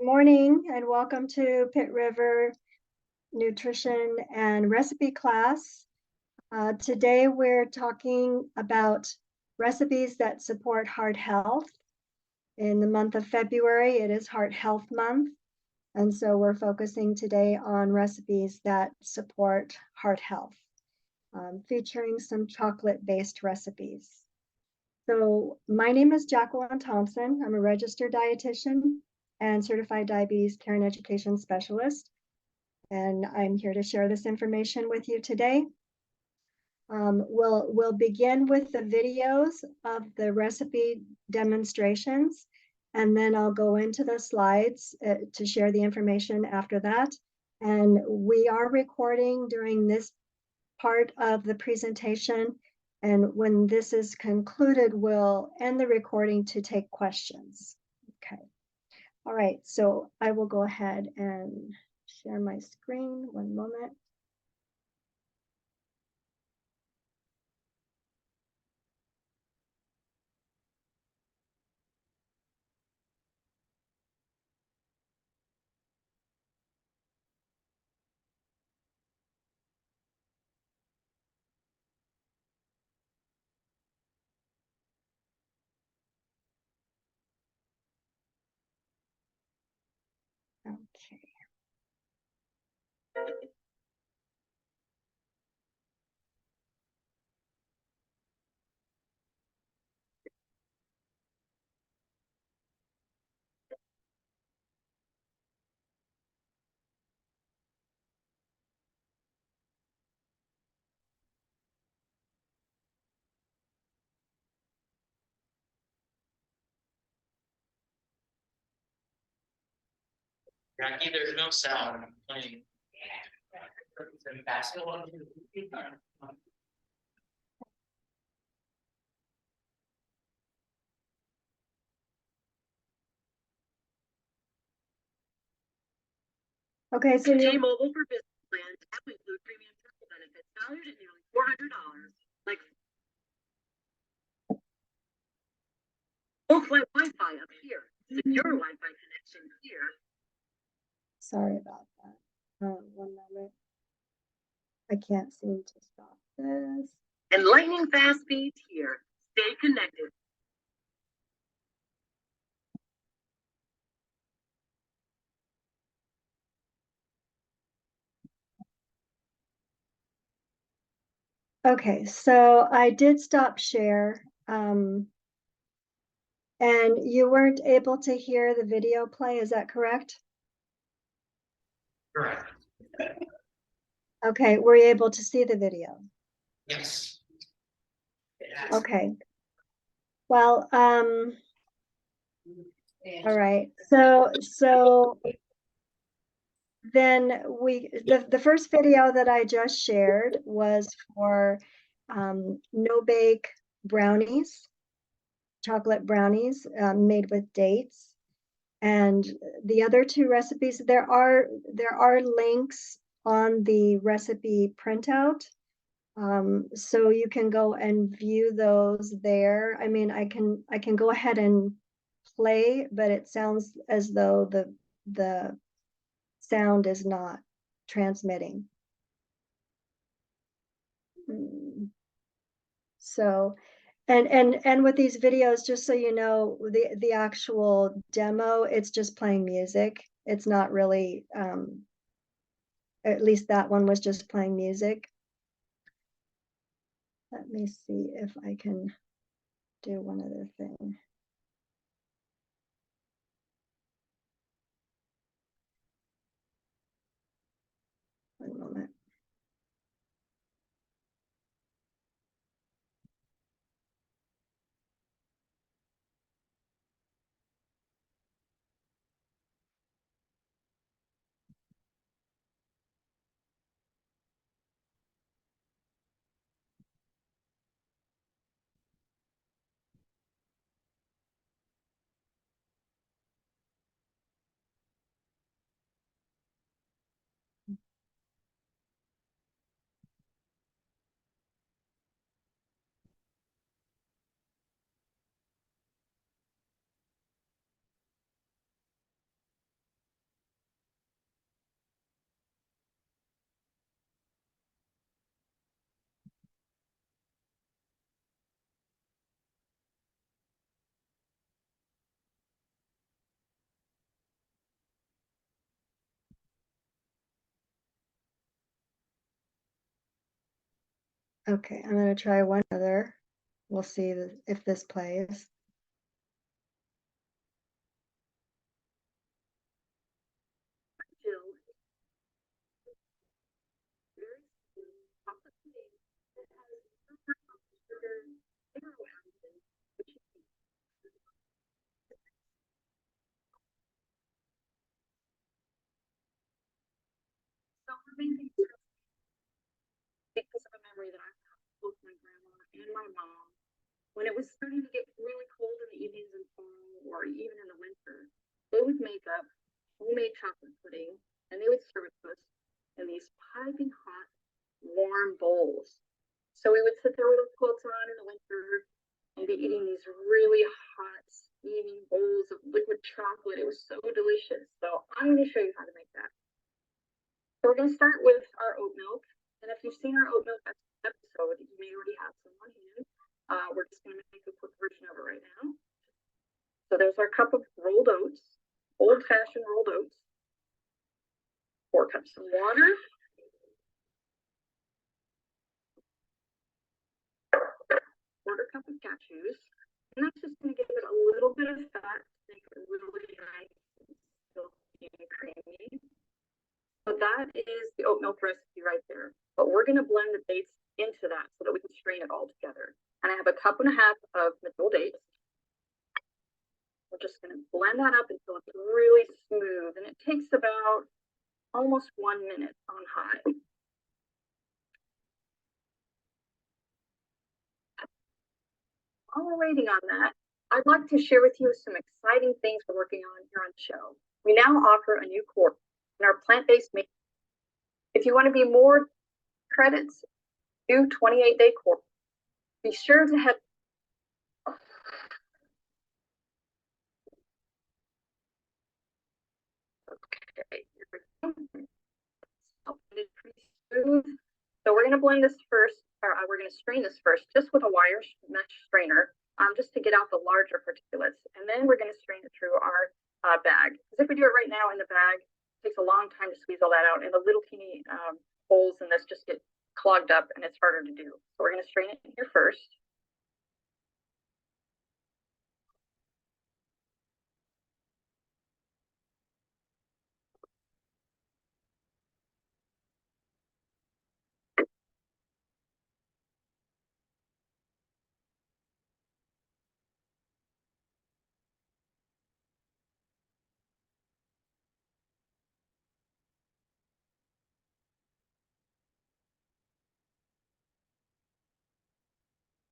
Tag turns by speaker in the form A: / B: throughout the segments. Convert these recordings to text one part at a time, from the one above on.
A: morning and welcome to Pit River Nutrition and Recipe class. Today we're talking about recipes that support heart health. In the month of February, it is Heart Health Month, and so we're focusing today on recipes that support heart health, featuring some chocolate-based recipes. So my name is Jacqueline Thompson. I'm a registered dietitian and certified diabetes care and education specialist. And I'm here to share this information with you today. We'll begin with the videos of the recipe demonstrations, and then I'll go into the slides to share the information after that. And we are recording during this part of the presentation. And when this is concluded, we'll end the recording to take questions. Okay. All right, so I will go ahead and share my screen. One moment. Okay.
B: Jackie, there's no sound. I'm playing. Basketball.
A: Okay, so
C: T-Mobile for business plans that include premium travel benefits valued at nearly $400. Like full flight Wi-Fi up here, secure Wi-Fi connection here.
A: sorry about that. 1 moment. I can't seem to stop this.
C: And lightning fast speeds here. Stay connected.
A: Okay, so I did stop share. And you weren't able to hear the video play, is that correct?
B: Correct.
A: Okay, were you able to see the video?
B: Yes.
A: Okay. Well, all right. So then the first video that I just shared was for no bake brownies, chocolate brownies made with dates. And the other two recipes, there are links on the recipe printout. So you can go and view those there. I mean, I can go ahead and play, but it sounds as though the sound is not transmitting. So, and with these videos, just so you know, the actual demo, it's just playing music. It's not really, at least that one was just playing music. Let me see if I can do one other thing. One moment. Okay, I'm gonna try one other. We'll see if this plays.
C: Jill. Very smooth chocolate pudding that has super sugar, zero ounces, which is so amazing because of a memory that I have with my grandma and my mom. When it was starting to get really cold in the evenings in fall or even in the winter, they would make up homemade chocolate pudding and they would serve it to us in these piping hot, warm bowls. So we would sit there with our coats on in the winter and be eating these really hot, steaming bowls of liquid chocolate. It was so delicious. So I'm going to show you how to make that. So we're going to start with our oat milk. And if you've seen our oat milk episode, you may already have some on hand. We're just going to make a quick version of it right now. So there's our cup of rolled oats, old-fashioned rolled oats, 4 cups of water, quarter cup of cashews, and that's just going to give it a little bit of fat to make it really nice and silky and creamy. So that is the oat milk recipe right there. But we're going to blend the dates into that so that we can strain it all together. And I have a cup and a half of mature dates. We're just going to blend that up until it's really smooth. And it takes about almost 1 minute on high. While we're waiting on that, I'd like to share with you some exciting things we're working on here on the show. We now offer a new course in our plant-based maintenance. If you want to be more credits, do 28-day course. Be sure to head. Okay, here we go. So we're going to blend this first, or we're going to strain this first, just with a wire mesh strainer, just to get out the larger particulates. And then we're going to strain it through our bag. Because if we do it right now in the bag, it takes a long time to squeeze all that out, and the little teeny holes in this just get clogged up, and it's harder to do. So we're going to strain it in here first.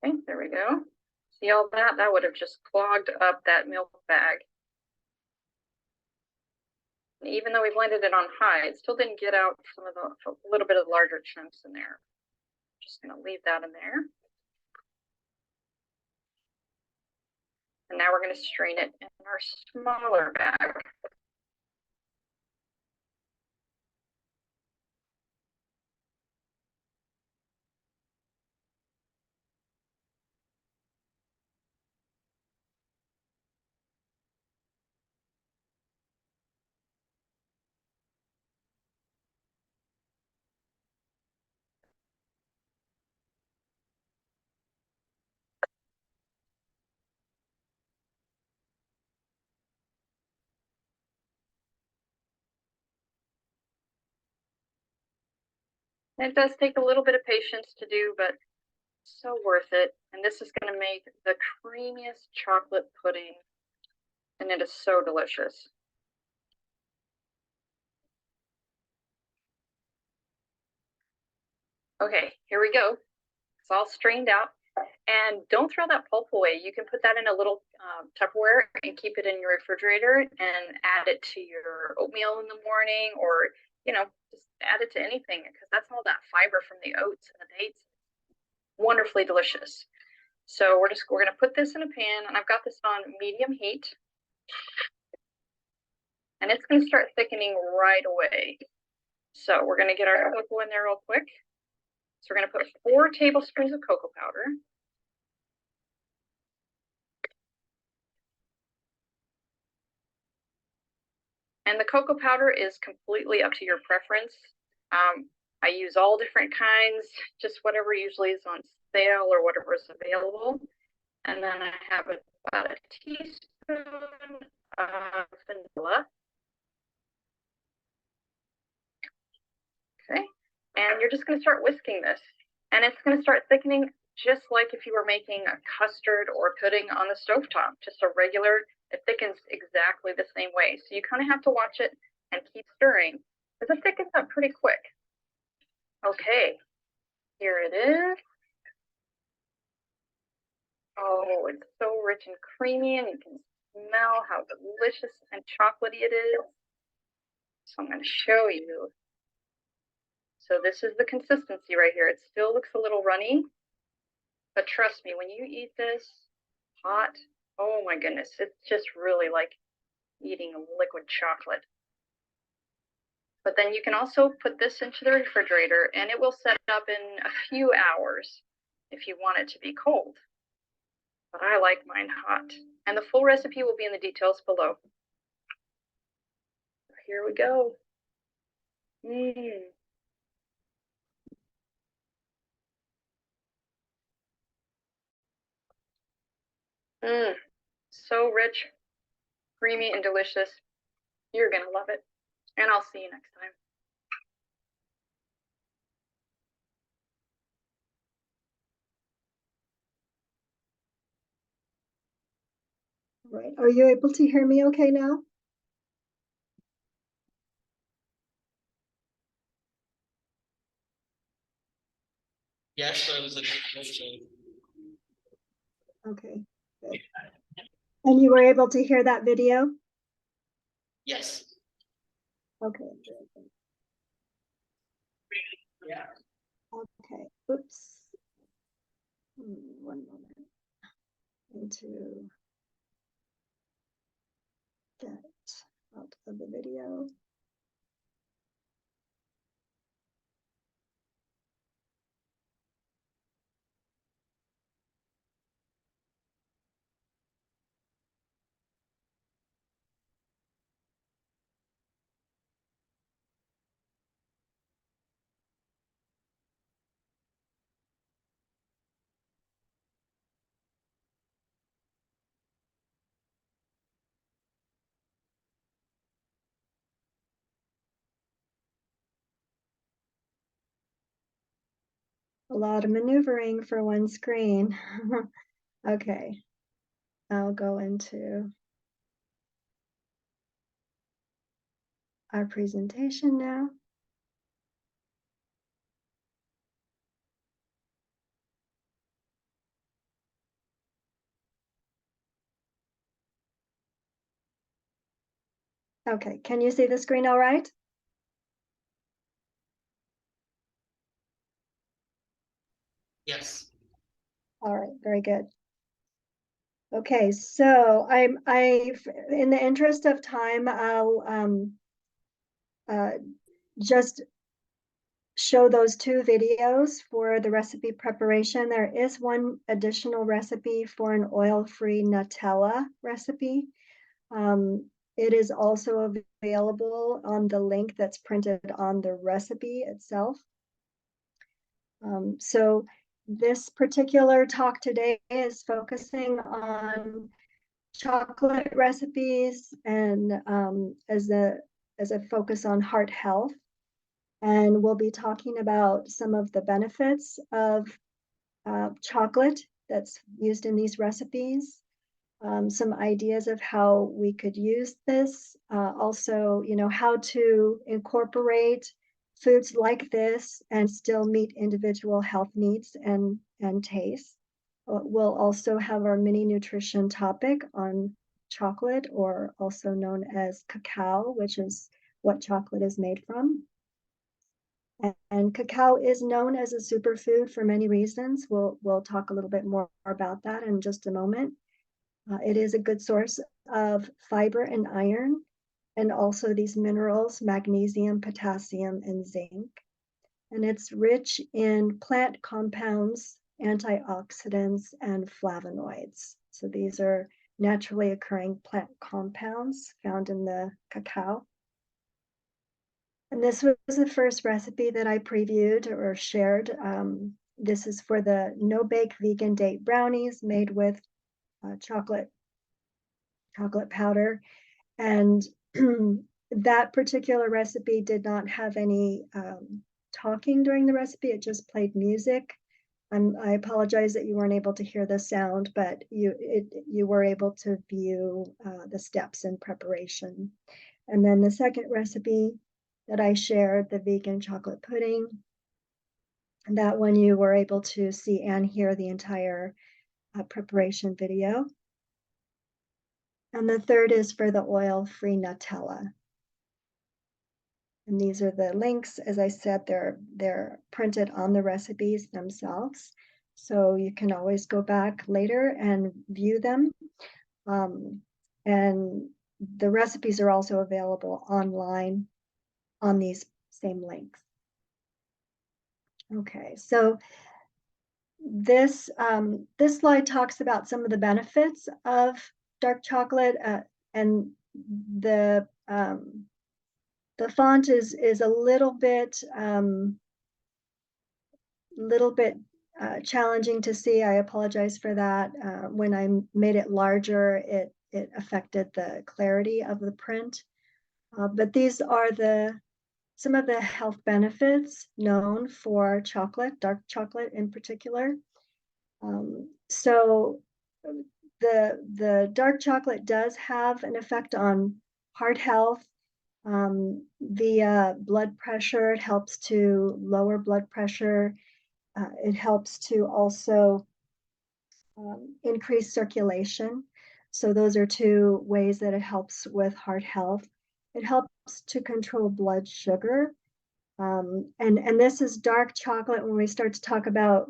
C: Okay, there we go. See all that? That would have just clogged up that milk bag. And even though we blended it on high, it still didn't get out some of the, a little bit of the larger chunks in there. Just gonna leave that in there. And now we're gonna strain it in our smaller bag. It does take a little bit of patience to do, but so worth it. And this is going to make the creamiest chocolate pudding, and it is so delicious. Okay, here we go. It's all strained out. And don't throw that pulp away. You can put that in a little Tupperware and keep it in your refrigerator and add it to your oatmeal in the morning, or, you know, just add it to anything, because that's all that fiber from the oats and the dates. Wonderfully delicious. So we're going to put this in a pan, and I've got this on medium heat. And it's going to start thickening right away. So we're going to get our cocoa in there real quick. So we're going to put 4 tablespoons of cocoa powder. And the cocoa powder is completely up to your preference. I use all different kinds, just whatever usually is on sale or whatever is available. And then I have about a teaspoon of vanilla. Okay, and you're just going to start whisking this, and it's going to start thickening just like if you were making a custard or pudding on the stovetop, just a regular, it thickens exactly the same way. So you kind of have to watch it and keep stirring because it thickens up pretty quick. Okay, here it is. Oh, it's so rich and creamy, and you can smell how delicious and chocolatey it is. So I'm going to show you. So this is the consistency right here. It still looks a little runny, but trust me, when you eat this hot, oh my goodness, it's just really like eating liquid chocolate. But then you can also put this into the refrigerator and it will set up in a few hours if you want it to be cold. But I like mine hot. And the full recipe will be in the details below. Here we go. So rich, creamy, and delicious. You're gonna love it. And I'll see you next time.
A: Right. Are you able to hear me okay now?
B: Yes, there was a question.
A: Okay. Good. And you were able to hear that video?
B: Yes.
A: Okay.
B: Yeah.
A: Okay. Oops. One moment. I need to get out of the video. A lot of maneuvering for one screen. Okay, I'll go into our presentation now. Okay, can you see the screen all right?
B: Yes.
A: All right, very good. Okay, so in the interest of time, I'll just show those two videos for the recipe preparation. There is one additional recipe for an oil-free Nutella recipe. It is also available on the link that's printed on the recipe itself. So this particular talk today is focusing on chocolate recipes and as a focus on heart health. And we'll be talking about some of the benefits of chocolate that's used in these recipes, some ideas of how we could use this, also, how to incorporate foods like this and still meet individual health needs and tastes. We'll also have our mini nutrition topic on chocolate, or also known as cacao, which is what chocolate is made from. And cacao is known as a superfood for many reasons. We'll talk a little bit more about that in just a moment. It is a good source of fiber and iron, and also these minerals, magnesium, potassium, and zinc. And it's rich in plant compounds, antioxidants, and flavonoids. So these are naturally occurring plant compounds found in the cacao. And this was the first recipe that I previewed or shared. This is for the no-bake vegan date brownies made with chocolate powder. And that particular recipe did not have any talking during the recipe. It just played music. I apologize that you weren't able to hear the sound, but you were able to view the steps in preparation. And then the second recipe that I shared, the vegan chocolate pudding, and that one you were able to see and hear the entire preparation video. And the third is for the oil-free Nutella. And these are the links. As I said, they're printed on the recipes themselves. So you can always go back later and view them. And the recipes are also available online on these same links. Okay, so this slide talks about some of the benefits of dark chocolate, and the font is a little bit challenging to see. I apologize for that. When I made it larger, it affected the clarity of the print. But these are some of the health benefits known for chocolate, dark chocolate in particular. So the dark chocolate does have an effect on heart health via blood pressure. It helps to lower blood pressure. It helps to also increase circulation. So those are two ways that it helps with heart health. It helps to control blood sugar. And this is dark chocolate. When we start to talk about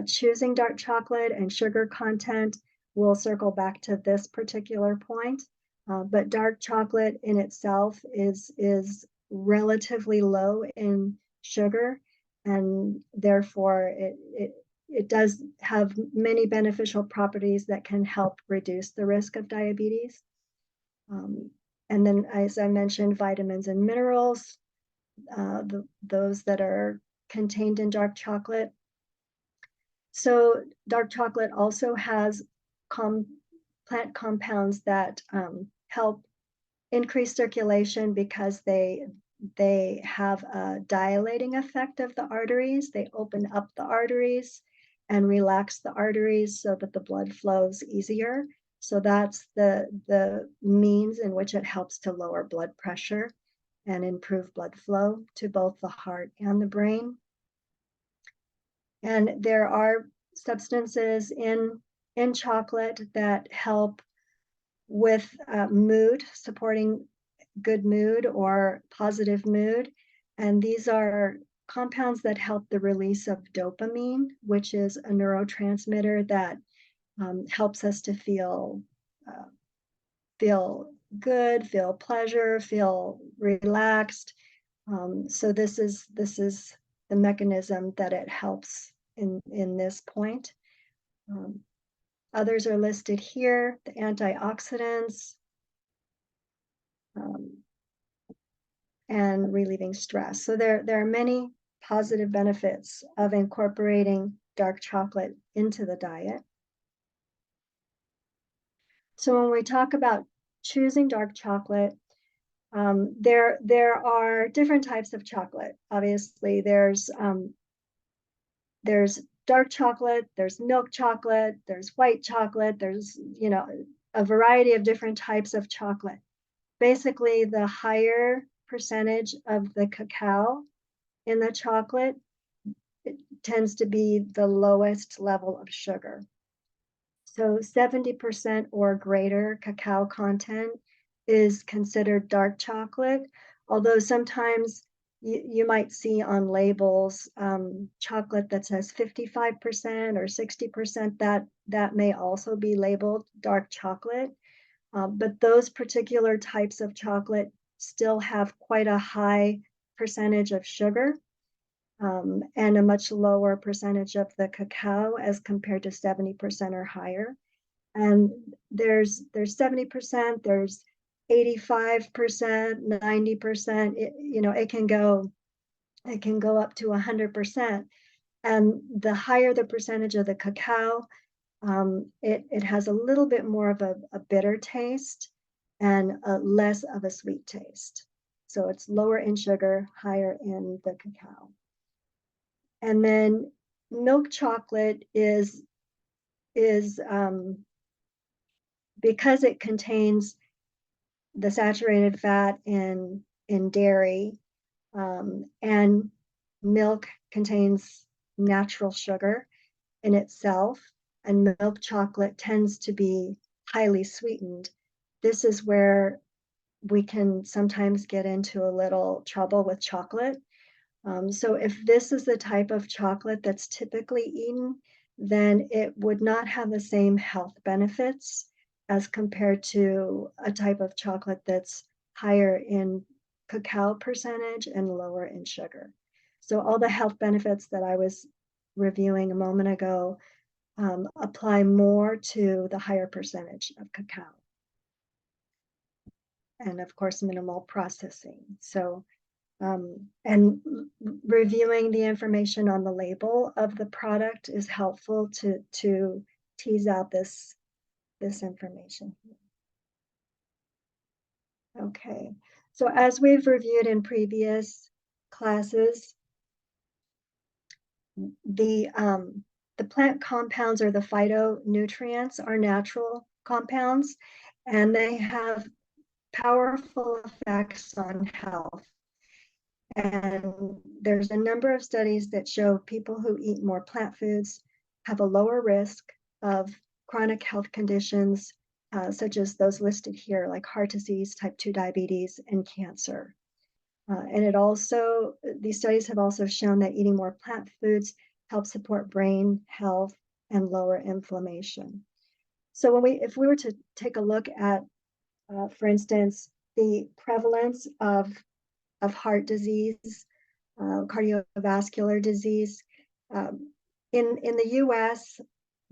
A: choosing dark chocolate and sugar content, we'll circle back to this particular point. But dark chocolate in itself is relatively low in sugar, and therefore it does have many beneficial properties that can help reduce the risk of diabetes. And then, as I mentioned, vitamins and minerals, those that are contained in dark chocolate. So dark chocolate also has plant compounds that help increase circulation because they have a dilating effect of the arteries. They open up the arteries and relax the arteries so that the blood flows easier. So that's the means in which it helps to lower blood pressure and improve blood flow to both the heart and the brain. And there are substances in chocolate that help with mood, supporting good mood or positive mood. And these are compounds that help the release of dopamine, which is a neurotransmitter that helps us to feel good, feel pleasure, feel relaxed. So this is the mechanism that it helps in this point. Others are listed here, the antioxidants, and relieving stress. So there are many positive benefits of incorporating dark chocolate into the diet. So when we talk about choosing dark chocolate, there are different types of chocolate. Obviously, there's dark chocolate, there's milk chocolate, there's white chocolate, there's a variety of different types of chocolate. Basically, the higher percentage of the cacao in the chocolate, it tends to be the lowest level of sugar. So 70% or greater cacao content is considered dark chocolate, although sometimes you might see on labels chocolate that says 55% or 60%, that may also be labeled dark chocolate. But those particular types of chocolate still have quite a high percentage of sugar and a much lower percentage of the cacao as compared to 70% or higher. And there's 70%, there's 85%, 90%, it can go up to 100%. And the higher the percentage of the cacao, it has a little bit more of a bitter taste and less of a sweet taste. So it's lower in sugar, higher in the cacao. And then milk chocolate is because it contains the saturated fat in dairy, and milk contains natural sugar in itself, and milk chocolate tends to be highly sweetened. This is where we can sometimes get into a little trouble with chocolate. So if this is the type of chocolate that's typically eaten, then it would not have the same health benefits as compared to a type of chocolate that's higher in cacao percentage and lower in sugar. So all the health benefits that I was reviewing a moment ago apply more to the higher percentage of cacao. And of course, minimal processing. So and reviewing the information on the label of the product is helpful to tease out this information. Okay, so as we've reviewed in previous classes, the plant compounds or the phytonutrients are natural compounds, and they have powerful effects on health. And there's a number of studies that show people who eat more plant foods have a lower risk of chronic health conditions, such as those listed here, like heart disease, type 2 diabetes, and cancer. And these studies have also shown that eating more plant foods helps support brain health and lower inflammation. So if we were to take a look at, for instance, the prevalence of heart disease, cardiovascular disease. In the US,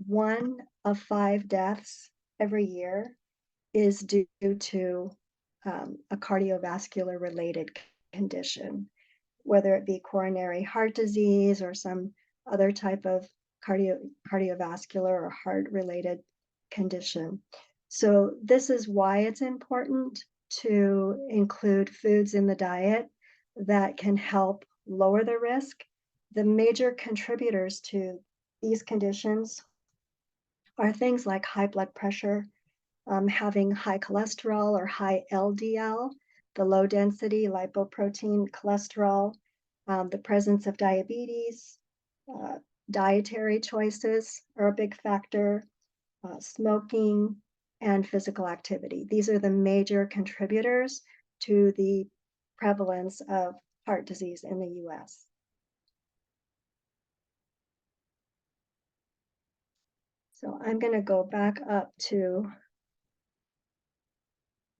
A: 1 of 5 deaths every year is due to a cardiovascular related condition, whether it be coronary heart disease or some other type of cardiovascular or heart related condition. So this is why it's important to include foods in the diet that can help lower the risk. The major contributors to these conditions are things like high blood pressure, having high cholesterol or high LDL, the low density lipoprotein cholesterol, the presence of diabetes, dietary choices are a big factor, smoking, and physical activity. These are the major contributors to the prevalence of heart disease in the US. So I'm going to go back up to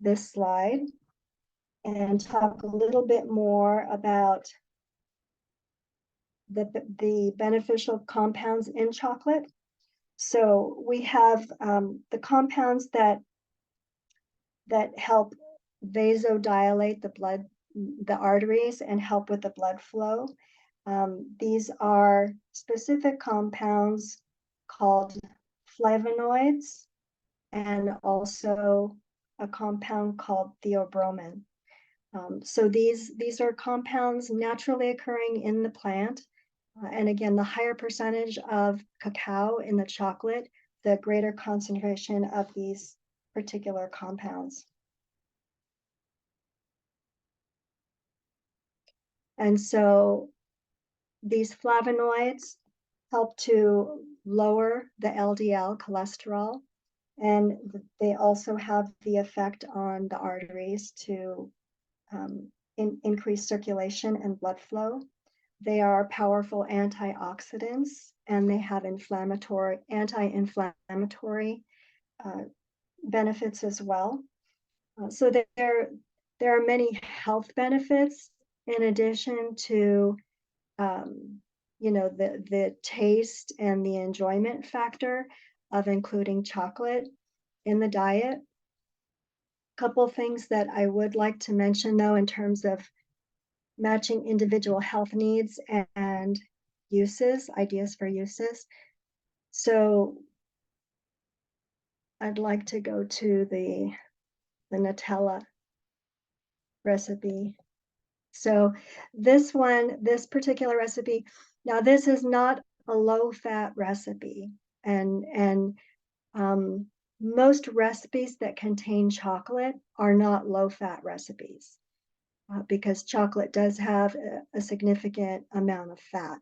A: this slide and talk a little bit more about the beneficial compounds in chocolate. So we have the compounds that help vasodilate the arteries and help with the blood flow. These are specific compounds called flavonoids and also a compound called theobromine. So these are compounds naturally occurring in the plant. And again, the higher percentage of cacao in the chocolate, the greater concentration of these particular compounds. And so these flavonoids help to lower the LDL cholesterol, and they also have the effect on the arteries to increase circulation and blood flow. They are powerful antioxidants, and they have anti-inflammatory benefits as well. So there are many health benefits in addition to the taste and the enjoyment factor of including chocolate in the diet. Couple things that I would like to mention though, in terms of matching individual health needs and uses, ideas for uses. So I'd like to go to the Nutella recipe. So this particular recipe, now this is not a low-fat recipe, and most recipes that contain chocolate are not low-fat recipes because chocolate does have a significant amount of fat.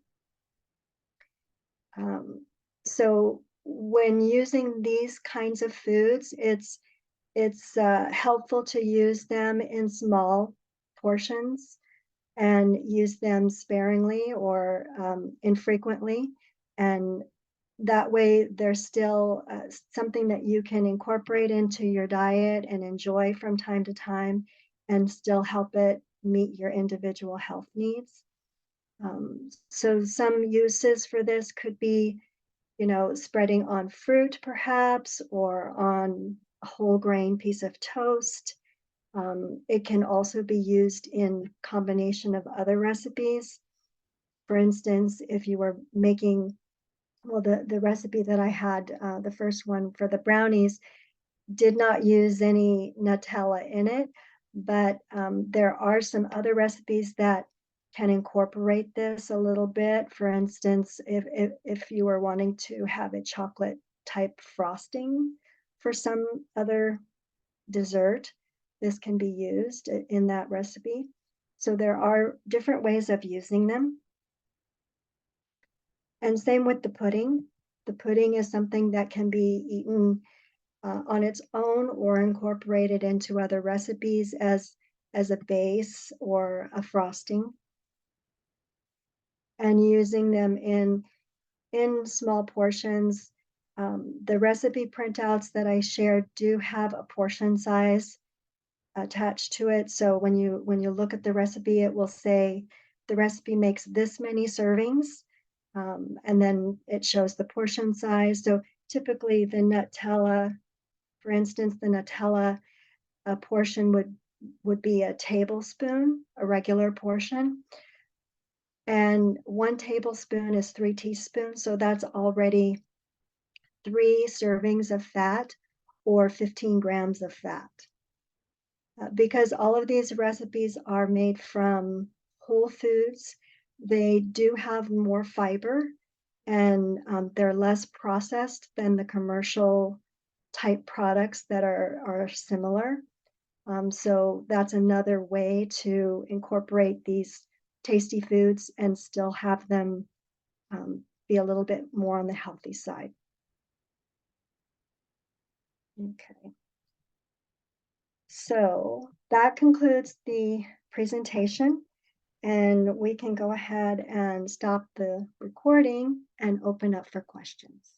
A: So when using these kinds of foods, it's helpful to use them in small portions and use them sparingly or infrequently. And that way they're still something that you can incorporate into your diet and enjoy from time to time and still help it meet your individual health needs. So some uses for this could be, spreading on fruit perhaps, or on a whole grain piece of toast. It can also be used in combination of other recipes. For instance, if you were making, well, the recipe that I had, the first one for the brownies, did not use any Nutella in it, but there are some other recipes that can incorporate this a little bit. For instance, if you were wanting to have a chocolate type frosting for some other dessert, this can be used in that recipe. So there are different ways of using them. And same with the pudding. The pudding is something that can be eaten on its own or incorporated into other recipes as a base or a frosting, and using them in small portions. The recipe printouts that I shared do have a portion size attached to it. So when you look at the recipe, it will say the recipe makes this many servings, and then it shows the portion size. So typically the Nutella, for instance, the Nutella portion would be a tablespoon, a regular portion. And 1 tablespoon is 3 teaspoons. So that's already 3 servings of fat or 15 grams of fat. Because all of these recipes are made from whole foods, they do have more fiber, and they're less processed than the commercial type products that are similar. So that's another way to incorporate these tasty foods and still have them be a little bit more on the healthy side. Okay. So that concludes the presentation, and we can go ahead and stop the recording and open up for questions.